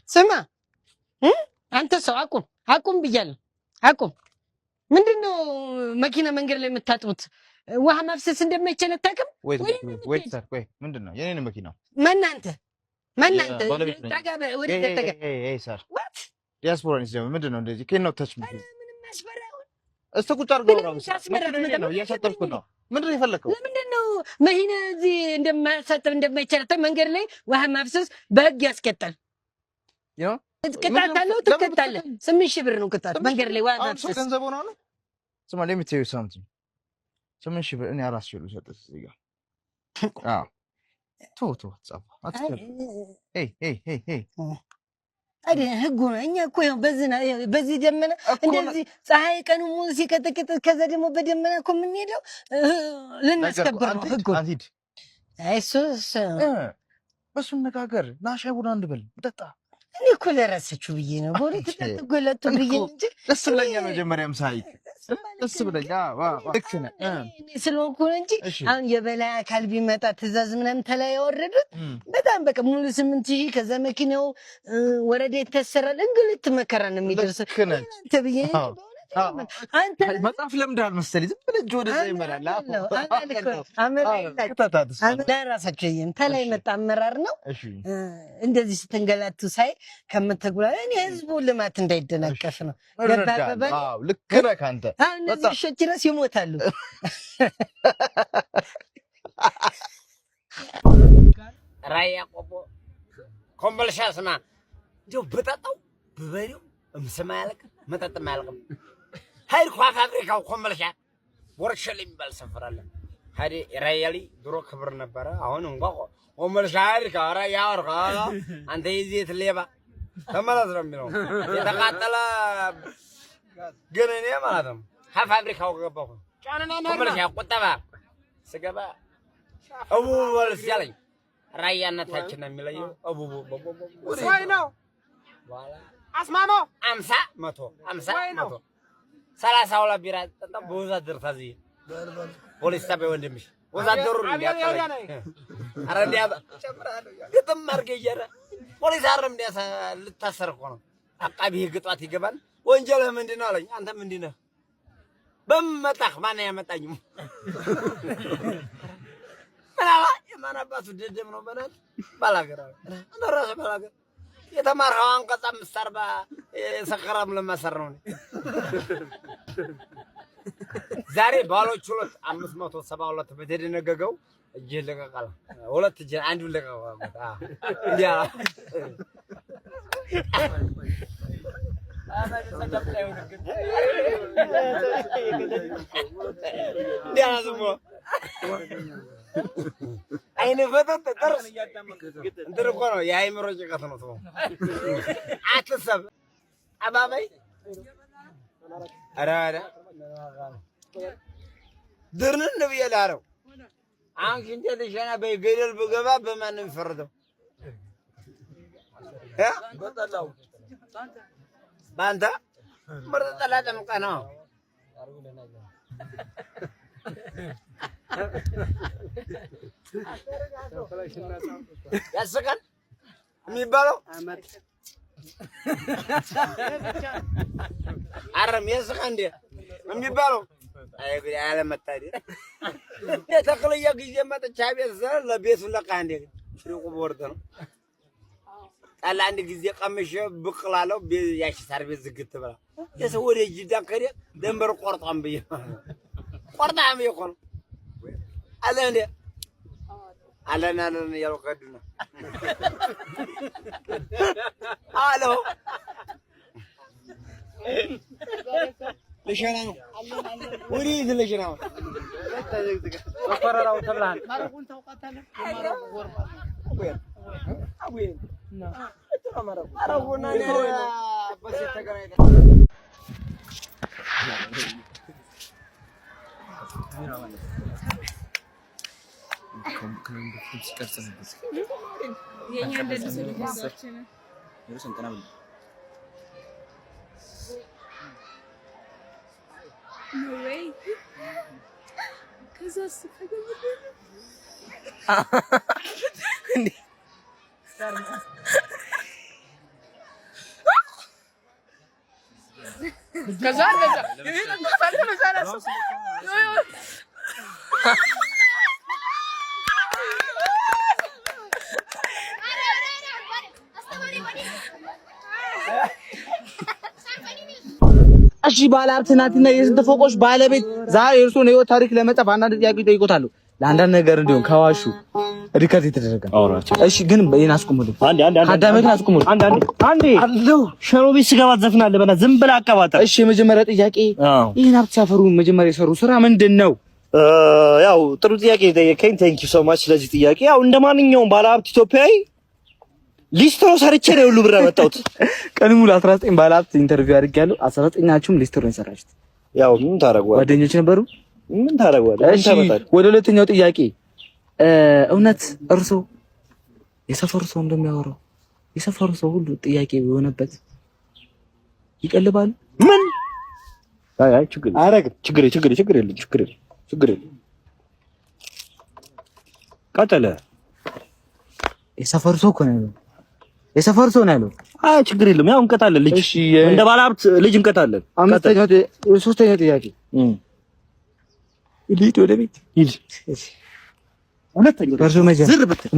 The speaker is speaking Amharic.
ስማ አንተ ሰው አቁም ብያለሁ። አቁም። ምንድነው መኪና መንገድ ላይ የምታጥሩት? ውሃ ማፍሰስ እንደማይቻል አታውቅም? ወይ ሰር ወይ ምንድነው የኔን መኪና ማናንተ ታጋ ወደ ተተጋ ሰር ዲያስፖራ ነው ምንድነው እንደዚህ ከነው ተች ምንም ያስፈራው እስቲ ቁጭ አድርገው ነው እያሳጠርኩ ነው። ምንድነው የፈለከው? ለምንድነው መኪና እዚህ እንደማያሳጥር እንደማይቻል መንገድ ላይ ውሃ ማፍሰስ በህግ ያስቀጣል። ቅጣት አለው። ትቀጣለህ። 8,000 ብር ነው ቅጣት መንገድ ላይ ውሃ ማፍሰስ። ገንዘብ ሆነ ነው። ስማ let me tell you something 8,000 ብር እኔ 4,000 ብር ሰጥተህ እዚህ ጋር ቶ ጻፍ አትከል አይደል ህጉ ነው። እኛ እኮ ይኸው በዚህ ደመና እንደዚህ ፀሐይ ቀኑ ሙሉ ሲቀጠቅጥ ከዛ ደግሞ በደመና እኮ የምንሄደው ልናስከብር ነው ህጉ። አይ በሱ ነጋገር ና ሻይ ቡና እንበል ጠጣ። እኔ እኮ ለራሳችሁ ብዬ ነው በሁለት ተጠጎለጡ ብዬ እንጂ ደስ ብለኛ መጀመሪያም ሳይ ደስ ብለኛ ልክ ነህ ስለሆንኩ እንጂ አሁን የበላይ አካል ቢመጣ ትእዛዝ ምናምን ተላይ ያወረዱት በጣም በቃ ሙሉ 8,000 ከዛ መኪናው ወረደ ይተሰራል። እንግልት መከራ ነው የሚደርሰው ተብዬ አንተ መጽሐፍ ለምዳል መሰለኝ ዝም ብለህ እጅ ወደዛ ይመራል። ለራሳቸው ተላይ መጣ አመራር ነው እንደዚህ ስትንገላቱ ሳይ ከምትጉላ እኔ ህዝቡ ልማት እንዳይደናቀፍ ነው። አዎ ልክ ነህ አንተ። እነዚህ ሾች ድረስ ይሞታሉ። ራያ ቆቦ ኮምቦልቻ ስማ እንደው ብጠጣው ብበሪው እምስማ ያልቅ መጠጥም አያልቅም። ሀይል ኳ ፋብሪካው ኮምቦልቻ ወርክሾፕ የሚባል ሰፈር አለ። ሀዲ ራያሊ ድሮ ክብር ነበረ። አሁን እንኳን ኮምቦልቻ ሀይልካ ራያ ወርካ አንተ ይዘት ሌባ ተመለስ ነው የሚለው የተቃጠለ ግን እኔ ማለት ነው ፋብሪካው ገባሁ ኮምቦልቻ ቁጠባ ስገባ አቡ ወልስ ያለኝ ራያነታችን ነው የሚለየው አቡ ወይ ነው ዋላ አስማሞ 50 100 32 ቢራ ጠጣ በወዛደር ታዚህ ፖሊስ ታበይ ወንድምሽ ወዛደሩ አረንዲያ ግጥም አርገየረ ፖሊስ አረም ዲያሳ ልታሰርቆ ነው አቃቢ ህግ ጧት ይገባል። ወንጀልህ ምንድነው አለኝ። አንተ ምንድነው በመጣህ ማን ያመጣኝ ምናባ የማናባቱ ደደም ነው በናት ባላገራ እና ራስ ባላገራ የተማርኸው አንቀጽ 540 ሰከራም ለማሰር ነው። ዛሬ ባሎች 572 በተደነገገው እጅ ለቀቀላ ሁለት እጅ አንዱ ለቀቀው እንዲያ ዝሞ አይነ ፈተት ተርስ እንድርቆ ነው የአይምሮ ጭቀት ነው። ተው አትሰብ አባባይ አራዳ ድርን ነው ይላለው። አንቺ እንደተሸና በገደል በገባ በማንም ፈርደው በጠላው ባንታ ምርጥ ጠላ ደምቀ ነው ያስቀን የሚባለው አረም ያስቀን እንደ የሚባለው አይ ግዲ አለ መጣዲ ተከለያ ጊዜ መጥቻ ቤት ዘር ለቤቱ ለቃ እንደ ሽሩቁ ቦርድ ነው ጠላ አንድ ጊዜ ቀምሼ ብቅላለው ያቺ ሳር ቤት ዝግት ብላ የሰው ወደ ጅዳን ከደ ደንበር ቆርጣም ብዬ ቆርጣም ይቆን አለ እንደ አለና ያለው ከዱና አሎ ለሸና ነው ወዲህ ለሸና ነው ወፈራራው ተብላን ማረቁን ታውቃታለህ? ማረቁ ወርባ አቡዬ ነው ማረቁና በስ ተገናኝታ كان بتمسك كرسي بس يعني عندنا سلوكنا يروح انت نعمل no way كذا እሺ ባለሀብት ናትና የስንት ፎቆች ባለቤት ዛሬ እርሱን ህይወት ታሪክ ለመጻፍ አንዳንድ ጥያቄ ጠይቆታሉ። ለአንዳንድ ነገር እንዲሆን ከዋሹ ሪከርድ የተደረገ እሺ። ግን በእኔን አስቆሙልኝ። አዳመጥን አስቆሙልኝ። አንዴ አለው ሸሮ ቤት ስገባ ዘፍናለህ በላ ዝም ብለህ አቀባጠር። እሺ የመጀመሪያ ጥያቄ ይሄን ሀብት ሲያፈሩ መጀመሪያ የሰሩ ስራ ምንድን ነው? ያው ጥሩ ጥያቄ ጠየቀኝ። ቴንክ ዩ ሶ ማች ስለዚህ ጥያቄ። ያው እንደማንኛውም ባለሀብት ኢትዮጵያዊ ሊስትሮ ሰርቼ ነው ሁሉ ብር ያመጣሁት። ቀን ሙሉ 19 ባለሀብት ኢንተርቪው አድርጌያለሁ። 19ኛችሁም ሊስትሮ ነው የሰራችሁት። ያው ምን ታረጋለህ? ጓደኞች ነበሩ። ምን ታረጋለህ? እሺ ወደ ሁለተኛው ጥያቄ እውነት እርሶ የሰፈሩ ሰው እንደሚያወራው የሰፈሩ ሰው ሁሉ ጥያቄ የሆነበት ይቀልባሉ? ምን አይ ችግር አረግ ችግር የለም። ቀጠለ የሰፈሩ ሰው እኮ ነው የሰፈሩ ሰው ነው ያለው። አይ ችግር የለም። ያው እንቀጣለን። ልጅ እንደ ባለሀብት ልጅ እንቀጣለን። ሶስተኛው ጥያቄ ልሂድ ወደ ቤት። ሁለተኛው ዝር ብትል